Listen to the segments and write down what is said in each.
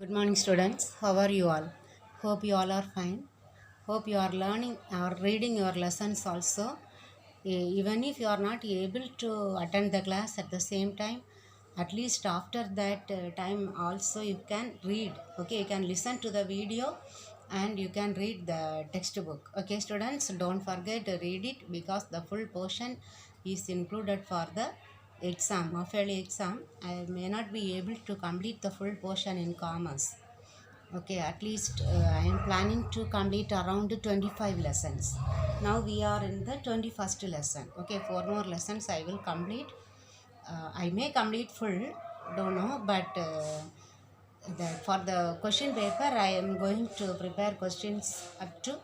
Good morning, students. How are you all? Hope you all are fine. Hope you are learning or reading your lessons also. Even if you are not able to attend the class at the same time, at least after that time also you can read. Okay, you can listen to the video and you can read the textbook. Okay, students, don't forget to read it because the full portion is included for the exam, half-yearly exam. I may not be able to complete the full portion in commerce. Okay, at least I am planning to complete around 25 lessons. Now we are in the 21st lesson. Okay, 4 more lessons I will complete. I may complete full, don't know, but for the question paper I am going to prepare questions up to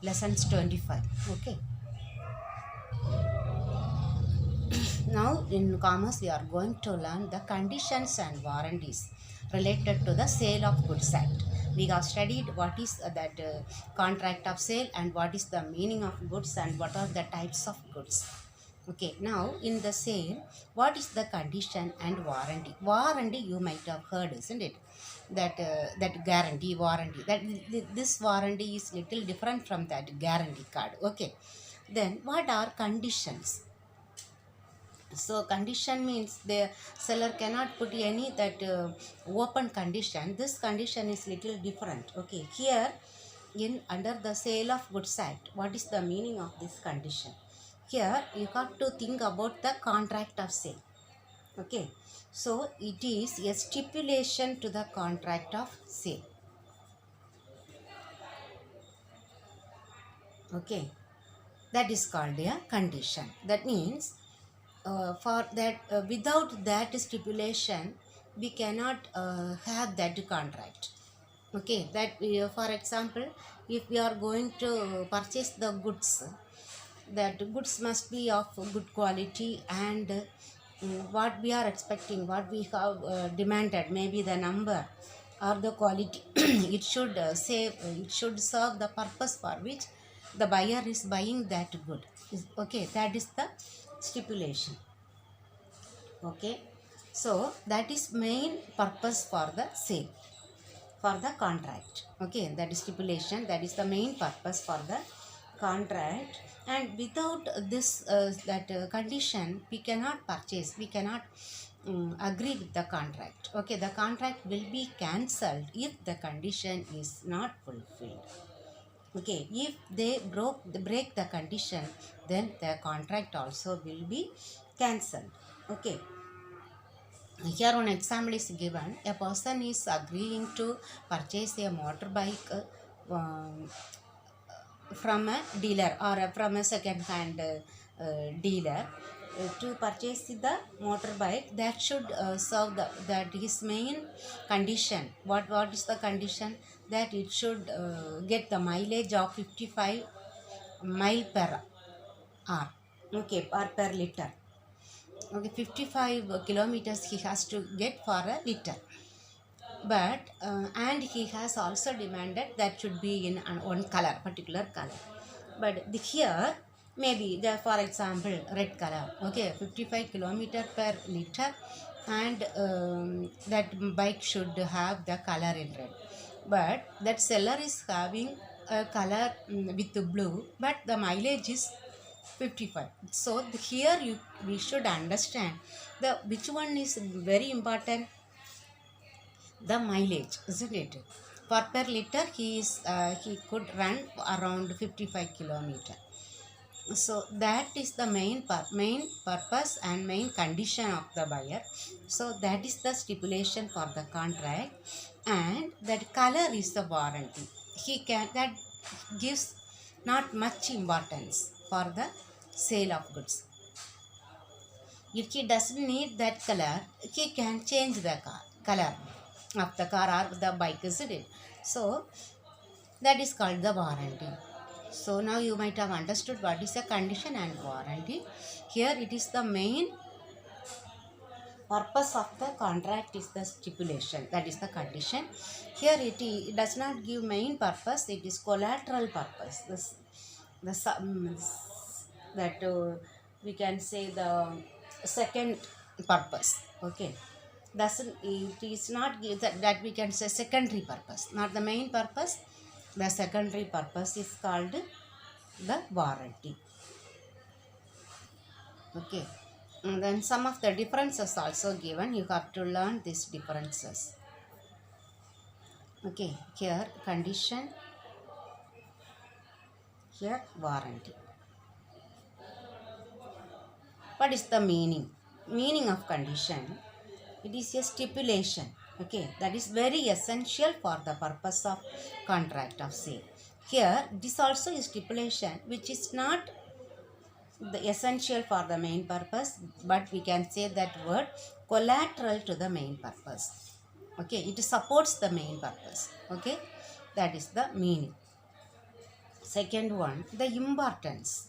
lessons 25. Okay. Now in commerce we are going to learn the conditions and warranties related to the Sale of Goods Act. We have studied what is that contract of sale and what is the meaning of goods and what are the types of goods. Okay, now in the sale, what is the condition and warranty? Warranty you might have heard, isn't it? That guarantee, warranty. This warranty is little different from that guarantee card. Okay, then what are conditions? So condition means the seller cannot put any that open condition. This condition is little different. Okay, here in under the Sale of Goods Act, what is the meaning of this condition? Here you have to think about the contract of sale. Okay, so it is a stipulation to the contract of sale. Okay, that is called a condition. That means for that without that stipulation we cannot have that contract. Okay, that for example, if we are going to purchase the goods, that goods must be of good quality and what we are expecting, what we have demanded, maybe the number or the quality, it should it should serve the purpose for which the buyer is buying that good. Okay, that is the stipulation. Okay, so that is main purpose for the sale, for the contract. Okay, that is stipulation, that is the main purpose for the contract. And without this condition we cannot purchase, we cannot agree with the contract. Okay, the contract will be cancelled if the condition is not fulfilled. Okay, if they break the condition, then the contract also will be cancelled. Okay, here one example is given. A person is agreeing to purchase a motorbike from a dealer or from a second hand dealer. To purchase the motorbike, that should serve that his main condition. What is the condition? That it should get the mileage of 55 mile per hour. Okay, per liter. Okay, 55 kilometers he has to get for a liter. But and he has also demanded that should be in one color, particular color. But here maybe the, for example, red color. Okay, 55 kilometer per liter, and that bike should have the color in red. But that seller is having a color with the blue, but the mileage is 55. So here we should understand the which one is very important, the mileage, isn't it? For per liter he could run around 55 kilometer. So that is the main purpose and main condition of the buyer. So that is the stipulation for the contract, and that color is the warranty. He can, that gives not much importance for the sale of goods. If he doesn't need that color, he can change the color of the car or the bike, isn't it? So that is called the warranty. So now you might have understood what is a condition and warranty. Here it is the main purpose of the contract is the stipulation, that is the condition. Here it does not give main purpose, it is collateral purpose. That we can say the second purpose. Okay, doesn't, it is not that we can say secondary purpose, not the main purpose. The secondary purpose is called the warranty. Okay, and then some of the differences also given, you have to learn these differences. Okay, here condition, here warranty. What is the meaning of condition? It is a stipulation, okay, that is very essential for the purpose of contract of sale. Here this also is stipulation which is not the essential for the main purpose, but we can say that word collateral to the main purpose. Okay, it supports the main purpose. Okay, that is the meaning. Second one, the importance.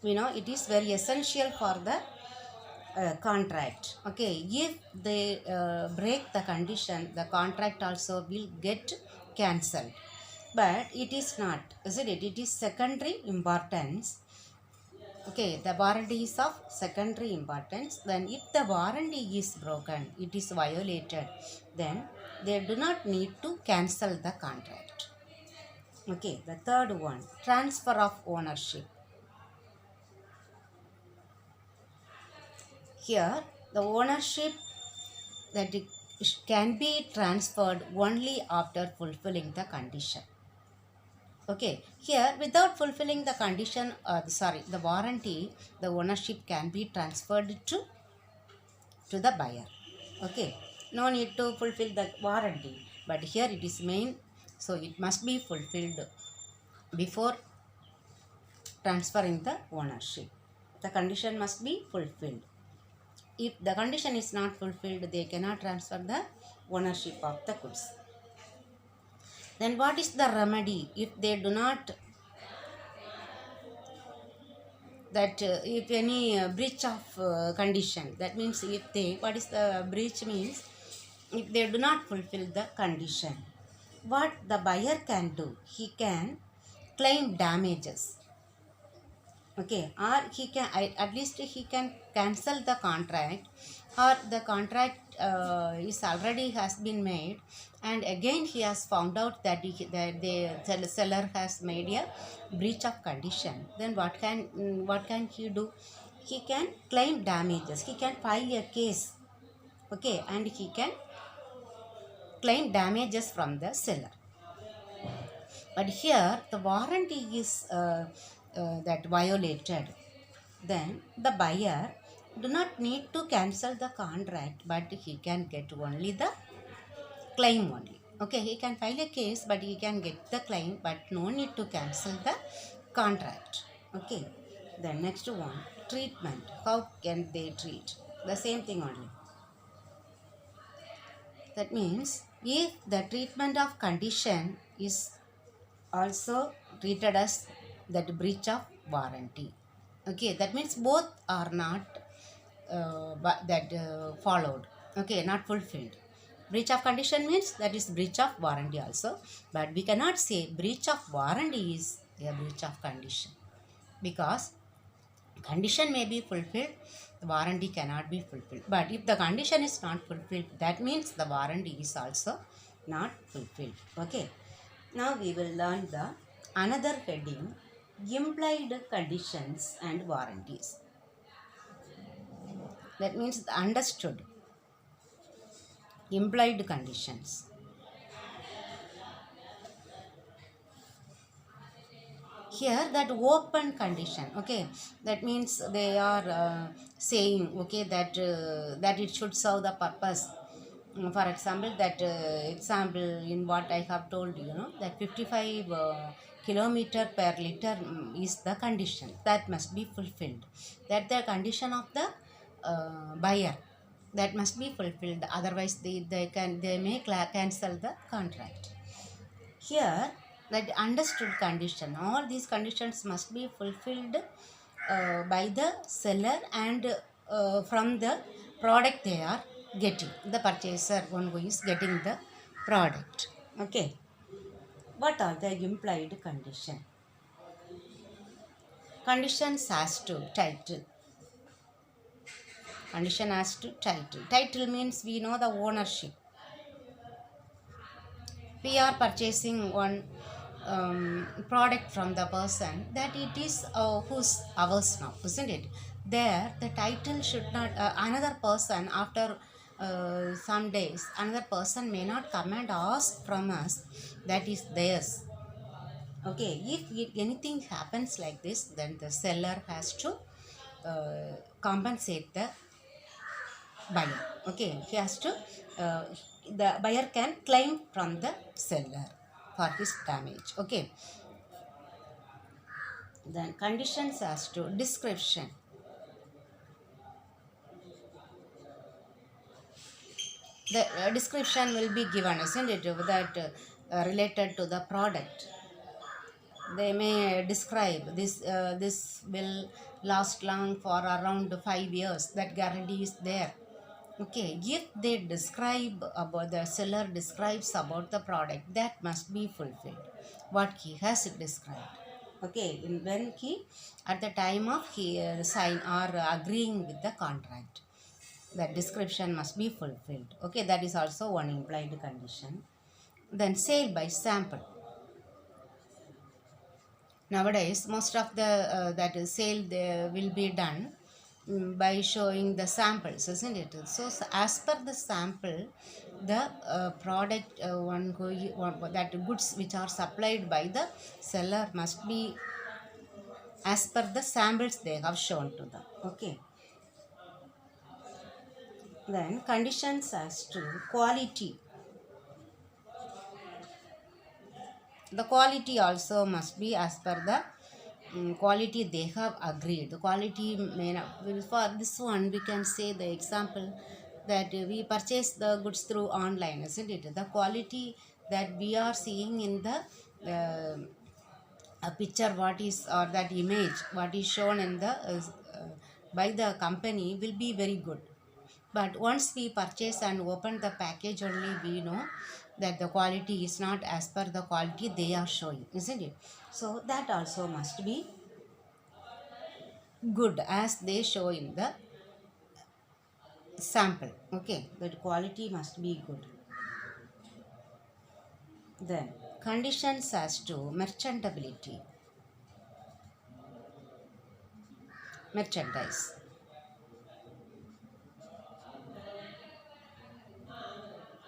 We know it is very essential for the contract. Okay, if they break the condition, the contract also will get cancelled. But it is not, isn't it? It is secondary importance. Okay, the warranty is of secondary importance. Then if the warranty is broken, it is violated, then they do not need to cancel the contract. Okay, the third one, transfer of ownership. Here the ownership that it can be transferred only after fulfilling the condition. Okay, here without fulfilling the condition, the warranty, the ownership can be transferred to the buyer. Okay, no need to fulfill the warranty, but here it is main, so it must be fulfilled before transferring the ownership. The condition must be fulfilled. If the condition is not fulfilled, they cannot transfer the ownership of the goods. Then what is the remedy if they do not, that if any breach of condition, that means if they, what is the breach means, if they do not fulfill the condition, what the buyer can do, he can claim damages. Okay, or he can, at least he can cancel the contract, or the contract is already has been made, and again he has found out that the seller has made a breach of condition. Then what can he do? He can claim damages, he can file a case. Okay, and he can claim damages from the seller. But here the warranty is that violated, then the buyer do not need to cancel the contract, but he can get only the claim only. Okay, he can file a case, but he can get the claim, but no need to cancel the contract. Okay, the next one, treatment. How can they treat? The same thing only. That means if the treatment of condition is also treated as that breach of warranty. Okay, that means both are not followed. Okay, not fulfilled. Breach of condition means that is breach of warranty also, but we cannot say breach of warranty is a breach of condition, because condition may be fulfilled, the warranty cannot be fulfilled. But if the condition is not fulfilled, that means the warranty is also not fulfilled. Okay, now we will learn the another heading, implied conditions and warranties. That means the understood implied conditions. Here that open condition, okay, that means they are saying, okay, that it should serve the purpose. For example, that example in what I have told you, that 55 kilometer per liter is the condition that must be fulfilled. That the condition of the buyer, that must be fulfilled. Otherwise, they may cancel the contract. Here, that understood condition, all these conditions must be fulfilled by the seller and from the product they are getting, the purchaser, one who is getting the product. Okay, what are the implied condition? Conditions has to title. Condition as to title. Title means we know the ownership. We are purchasing one product from the person that it is who's ours now, isn't it? There, the title should not, another person after some days, another person may not come and ask from us that is theirs. Okay, if anything happens like this, then the seller has to compensate the buyer. Okay, he has to, uh, the buyer can claim from the seller for his damage. Okay, then conditions as to description. The description will be given, isn't it, that related to the product. They may describe this will last long for around 5 years, that guarantee is there. Okay, if they describe about, the seller describes about the product, that must be fulfilled what he has described. Okay, when he, at the time of he sign or agreeing with the contract, that description must be fulfilled. Okay, that is also one implied condition. Then sale by sample. Nowadays most of the that is sale they will be done by showing the samples, isn't it? So, as per the sample, the product that goods which are supplied by the seller must be as per the samples they have shown to them. Okay, then conditions as to quality. The quality also must be as per the quality they have agreed. The quality may not, for this one we can say the example that we purchase the goods through online, isn't it? The quality that we are seeing in the a picture, what is, or that image what is shown in the by the company will be very good, but once we purchase and open the package only, we know that the quality is not as per the quality they are showing, isn't it? So that also must be good as they show in the sample. Okay, that quality must be good. Then conditions as to merchantability. Merchandise.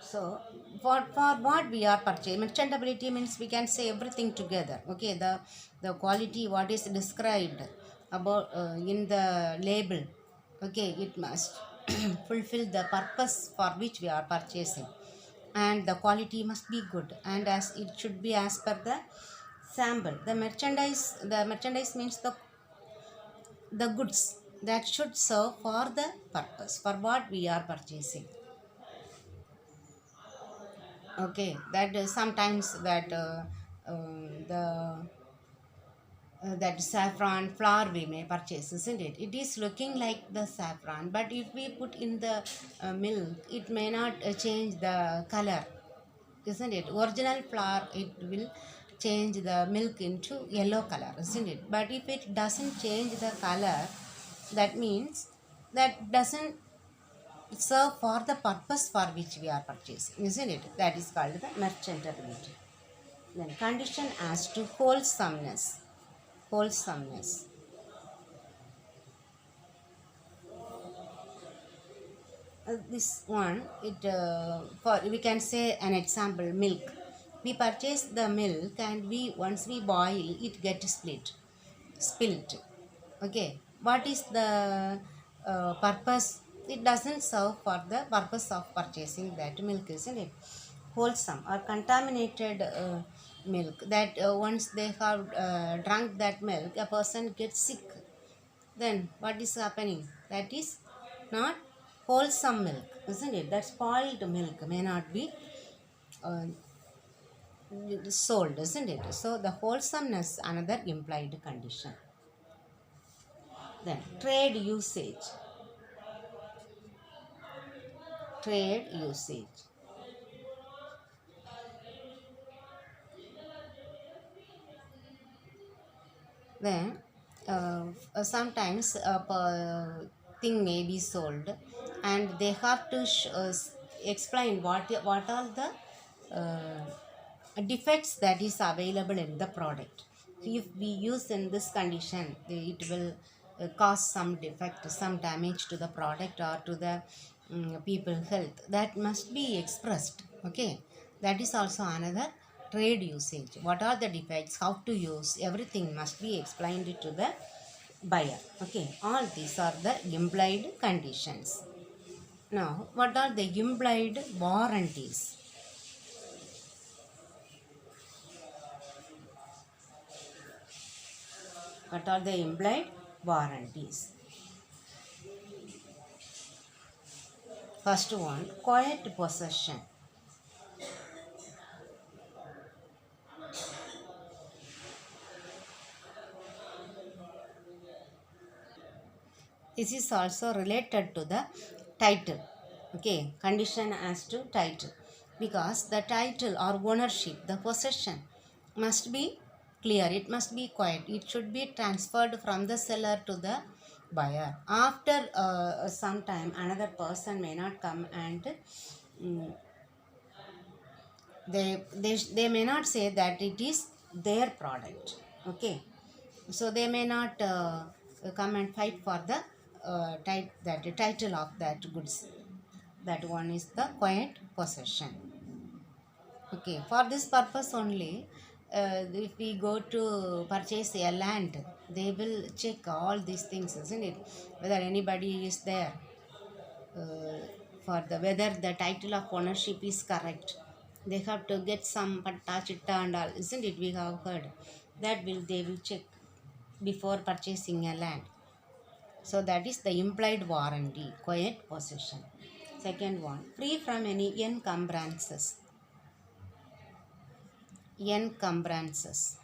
So for what we are purchasing, merchantability means we can say everything together. Okay, the quality what is described about in the label. Okay, it must fulfill the purpose for which we are purchasing, and the quality must be good, and as it should be as per the sample. The merchandise means the goods that should serve for the purpose for what we are purchasing. Okay, that sometimes that the that saffron flour we may purchase, isn't it? It is looking like the saffron, but if we put in the milk, it may not change the color, isn't it? Original flour, it will change the milk into yellow color, isn't it? But if it doesn't change the color, that means that doesn't serve for the purpose for which we are purchasing, isn't it? That is called the merchantability. Then condition as to wholesomeness. Wholesomeness. This one, it for we can say an example, milk. We purchase the milk and we once we boil it get spilt. Okay, what is the purpose? It doesn't serve for the purpose of purchasing that milk, isn't it? Wholesome or contaminated milk, that once they have drunk that milk, a person gets sick, then what is happening? That is not wholesome milk, isn't it? That spoiled milk may not be uh, sold, isn't it? So the wholesomeness, another implied condition. Then trade usage. Trade usage. Then sometimes thing may be sold, and they have to explain what are the defects that is available in the product. If we use in this condition, it will cause some defect, some damage to the product or to the people health. That must be expressed. Okay, that is also another trade usage. What are the defects, how to use, everything must be explained to the buyer. Okay, all these are the implied conditions. Now, what are the implied warranties? What are the implied warranties? First one, quiet possession. This is also related to the title. Okay, condition as to title. Because the title or ownership, the possession must be clear, it must be quiet. It should be transferred from the seller to the buyer. After some time, another person may not come and mm, they may not say that it is their product. Okay, so they may not come and fight for the title of that goods. That one is the quiet possession. Okay, for this purpose only, if we go to purchase a land, they will check all these things, isn't it, whether anybody is there, uh, for the whether the title of ownership is correct. They have to get some patta chitta and all, isn't it, we have heard. That will they will check before purchasing a land. So that is the implied warranty, quiet possession. Second one, free from any encumbrances. Encumbrances,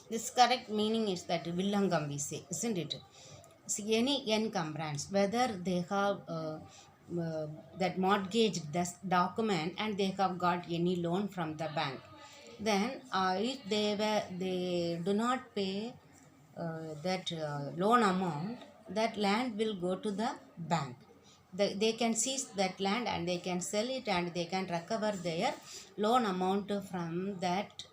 this correct meaning is that villangam we say, isn't it? See, any encumbrance, whether they have that mortgage document and they have got any loan from the bank, then if they do not pay that loan amount, that land will go to the bank. They can seize that land and they can sell it and they can recover their loan amount from that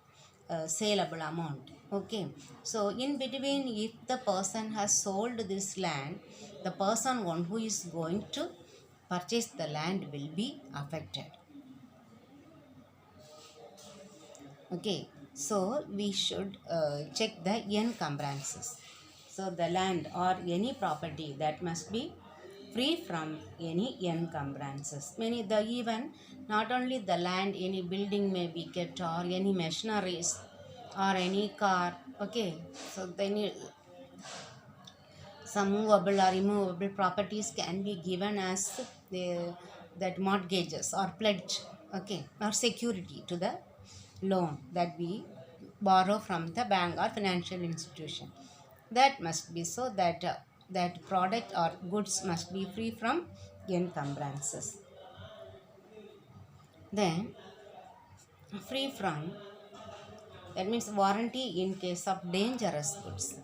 saleable amount. Okay, so in between, if the person has sold this land, the person one who is going to purchase the land will be affected. Okay, so we should check the encumbrances. So the land or any property, that must be free from any encumbrances. Many the even not only the land, any building may be kept or any machineries or any car. Okay, so then some movable or immovable properties can be given as that mortgages or pledge. Okay, or security to the loan that we borrow from the bank or financial institution. That must be so that that product or goods must be free from encumbrances. Then free from, that means warranty in case of dangerous goods.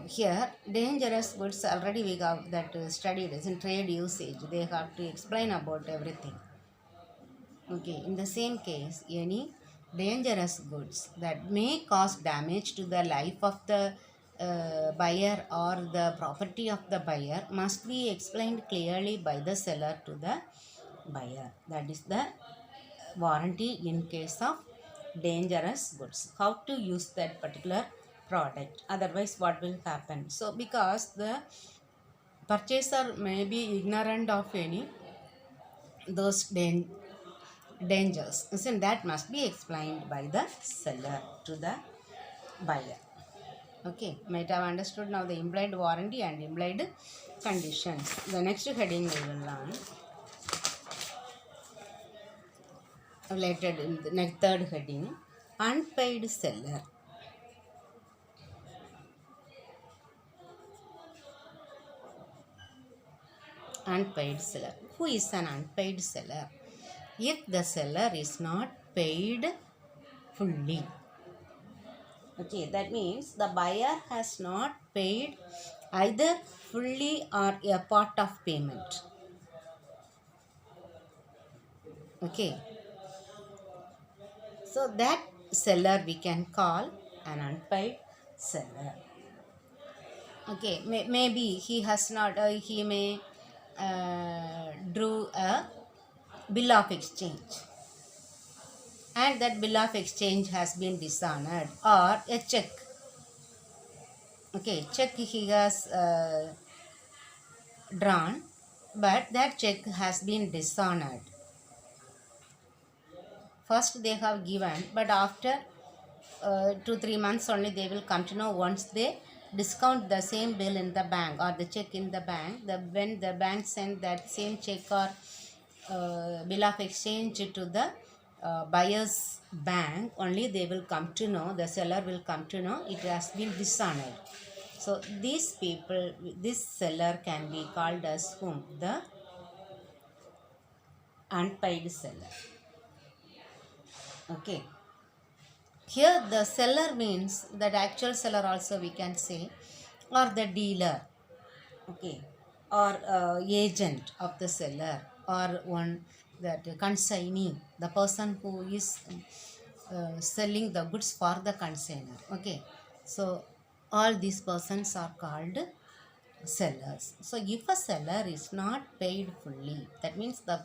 Here dangerous goods already we have that studied as in trade usage, they have to explain about everything. Okay, in the same case, any dangerous goods that may cause damage to the life of the buyer or the property of the buyer must be explained clearly by the seller to the buyer. That is the warranty in case of dangerous goods, how to use that particular product. Otherwise what will happen? So because the purchaser may be ignorant of any those dangers, isn't that must be explained by the seller to the buyer. Okay, might have understood now the implied warranty and implied conditions. The next heading we will learn related in the next third heading, unpaid seller. Unpaid seller, who is an unpaid seller? if the seller is not paid fully. Okay, that means the buyer has not paid either fully or a part of payment. Okay, so that seller we can call an unpaid seller. Okay, maybe he has not, he may drew a bill of exchange, and that bill of exchange has been dishonored, or a check. Okay, check he has drawn, but that check has been dishonored. First they have given, but after 2-3 months only they will come to know, once they discount the same bill in the bank or the check in the bank, when the bank send that same check or bill of exchange to the buyer's bank, only they will come to know, the seller will come to know it has been dishonored. So these people, this seller can be called as whom? The unpaid seller. Okay. Here the seller means that actual seller also we can say, or the dealer, okay, or agent of the seller, or one that consignee, the person who is selling the goods for the consignor. Okay, so all these persons are called sellers. So if a seller is not paid fully, that means the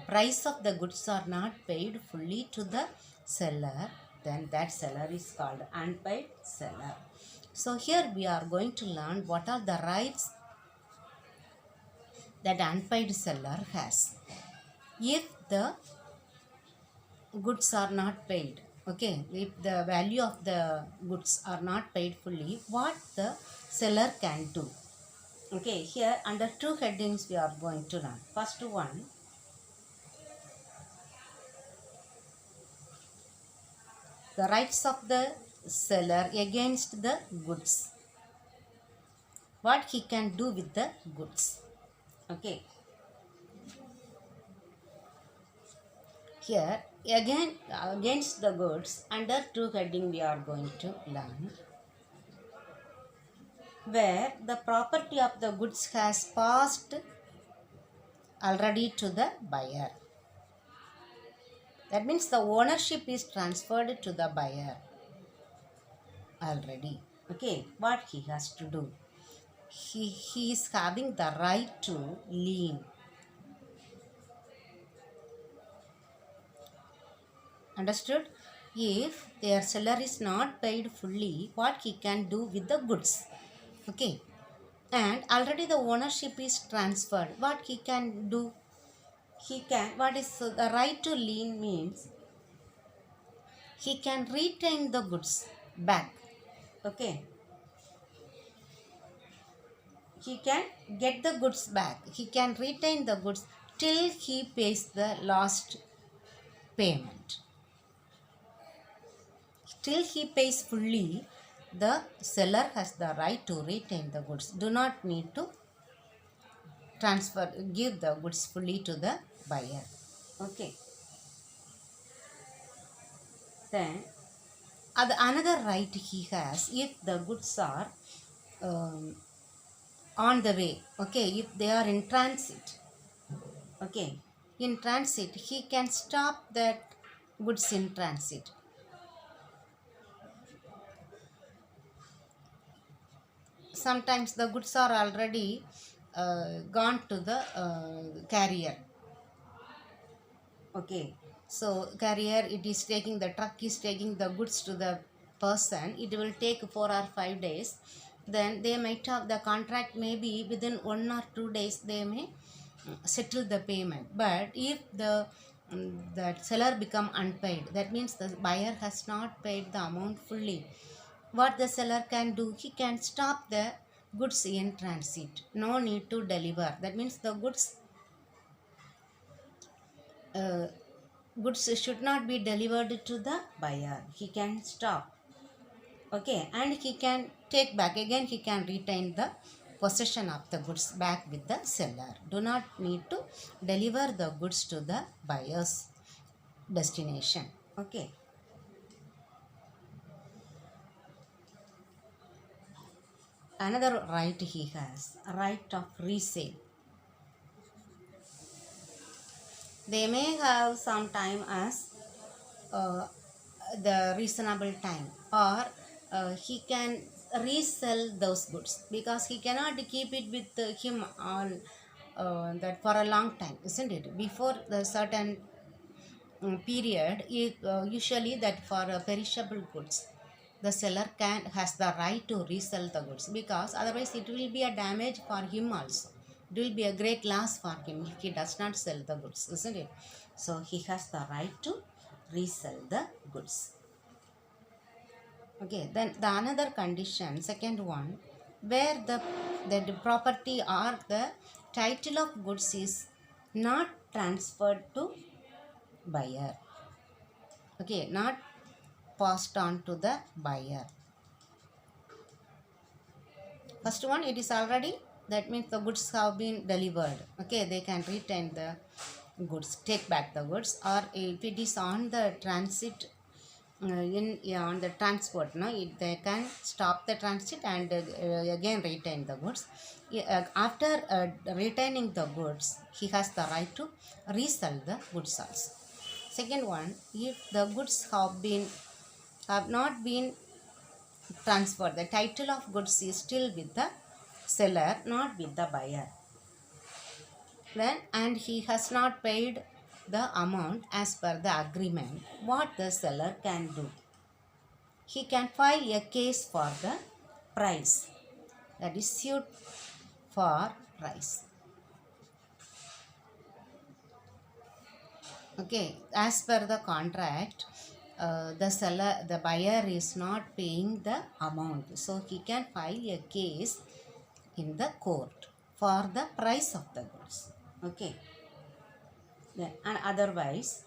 price of the goods are not paid fully to the seller, then that seller is called unpaid seller. So here we are going to learn what are the rights that unpaid seller has. If the goods are not paid, okay, if the value of the goods are not paid fully, what the seller can do? Okay, here under two headings we are going to learn. First one, the rights of the seller against the goods. What he can do with the goods. Okay. Here again against the goods, under two heading we are going to learn. Where the property of the goods has passed already to the buyer. That means the ownership is transferred to the buyer already. Okay, what he has to do? He is having the right to lien. Understood? If their seller is not paid fully, what he can do with the goods? Okay, and already the ownership is transferred. What he can do? He can, what is the right to lien means? He can retain the goods back. Okay, he can get the goods back. He can retain the goods till he pays the last payment. Till he pays fully, the seller has the right to retain the goods. Do not need to give the goods fully to the buyer. Okay. Then another right he has, if the goods are on the way, okay, if they are in transit, okay, in transit, he can stop that goods in transit. Sometimes the goods are already gone to the carrier. Okay, so carrier, it is taking, the truck is taking the goods to the person. It will take 4 or 5 days. Then they might have the contract, maybe within 1 or 2 days they may settle the payment. But if the that seller become unpaid, that means the buyer has not paid the amount fully. What the seller can do? He can stop the goods in transit. No need to deliver. That means the goods goods should not be delivered to the buyer. He can stop. Okay, and he can take back. Again, he can retain the possession of the goods back with the seller. Do not need to deliver the goods to the buyer's destination. Okay. Another right he has, right of resale. They may have some time as uh, the reasonable time, or he can resell those goods because he cannot keep it with him all that for a long time, isn't it? Before the certain period, usually that for perishable goods, the seller can has the right to resell the goods because otherwise it will be a damage for him also. It will be a great loss for him if he does not sell the goods, isn't it? So he has the right to resell the goods. Okay, then the another condition, second one, where the property or the title of goods is not transferred to buyer. Okay, not passed on to the buyer. First one, it is already, that means the goods have been delivered. Okay, they can retain the goods, take back the goods, or if it is on the transit, on the transport, no, they can stop the transit and again retain the goods. After retaining the goods, he has the right to resell the goods also. Second one, if the goods have not been transferred, the title of goods is still with the seller, not with the buyer. Then, and he has not paid the amount as per the agreement, what the seller can do? He can file a case for the price, that is suit for price. Okay, as per the contract, the buyer is not paying the amount, so he can file a case in the court for the price of the goods. Okay, then, and otherwise,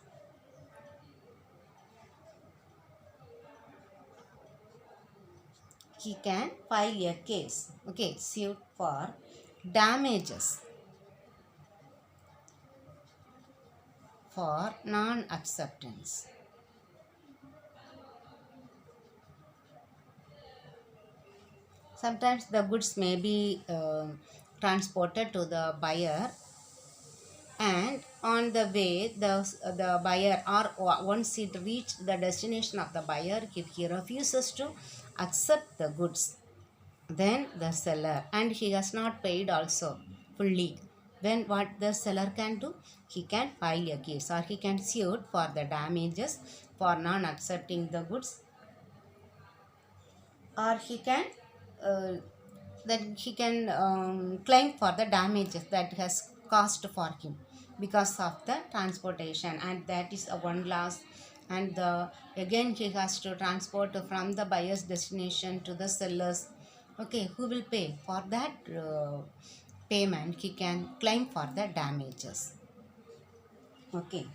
he can file a case, okay, suit for damages for non-acceptance. Sometimes the goods may be transported to the buyer, and on the way the buyer, or once it reached the destination of the buyer, if he refuses to accept the goods, then the seller, and he has not paid also fully, then what the seller can do? He can file a case, or he can sue for the damages for non accepting the goods, or he can uh, claim for the damages that has cost for him because of the transportation, and that is a one loss. And again he has to transport from the buyer's destination to the sellers. Okay, who will pay for that payment? He can claim for the damages. Okay,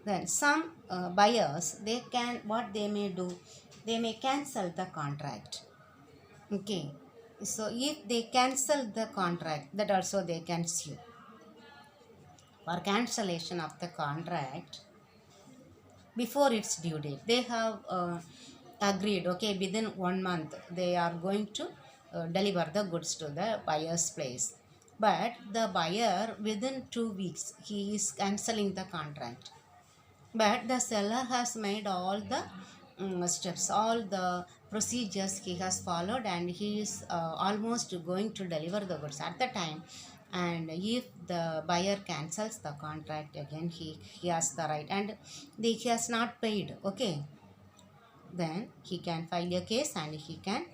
then some buyers, they can, what they may do, they may cancel the contract. Okay, so if they cancel the contract, that also they can sue. For cancellation of the contract before its due date, they have agreed, okay, within 1 month they are going to deliver the goods to the buyer's place, but the buyer within 2 weeks he is cancelling the contract, but the seller has made all the steps, all the procedures he has followed, and he is almost going to deliver the goods at the time. And if the buyer cancels the contract, again he has the right, and he has not paid, okay, then he can file a case and he can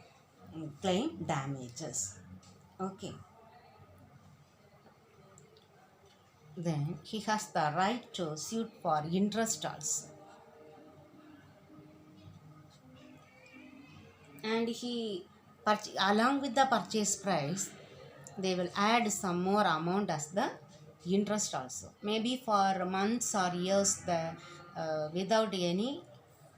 claim damages. Okay, then he has the right to suit for interest also, and along with the purchase price, they will add some more amount as the interest also, maybe for months or years, the without any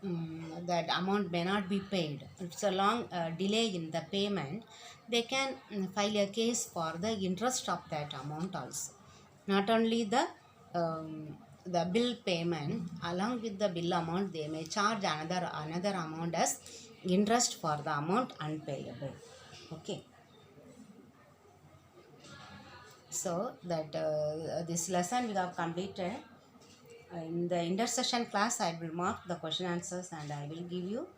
that amount may not be paid, it's a long delay in the payment, they can file a case for the interest of that amount also. Not only the bill payment, along with the bill amount, they may charge another amount as interest for the amount unpayable. Okay. So that this lesson we have completed. In the intersession class, I will mark the question answers and I will give you.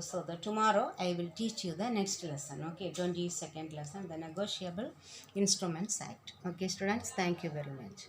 So the tomorrow I will teach you the next lesson. Okay, 22nd lesson, the Negotiable Instruments Act. Okay, students, thank you very much.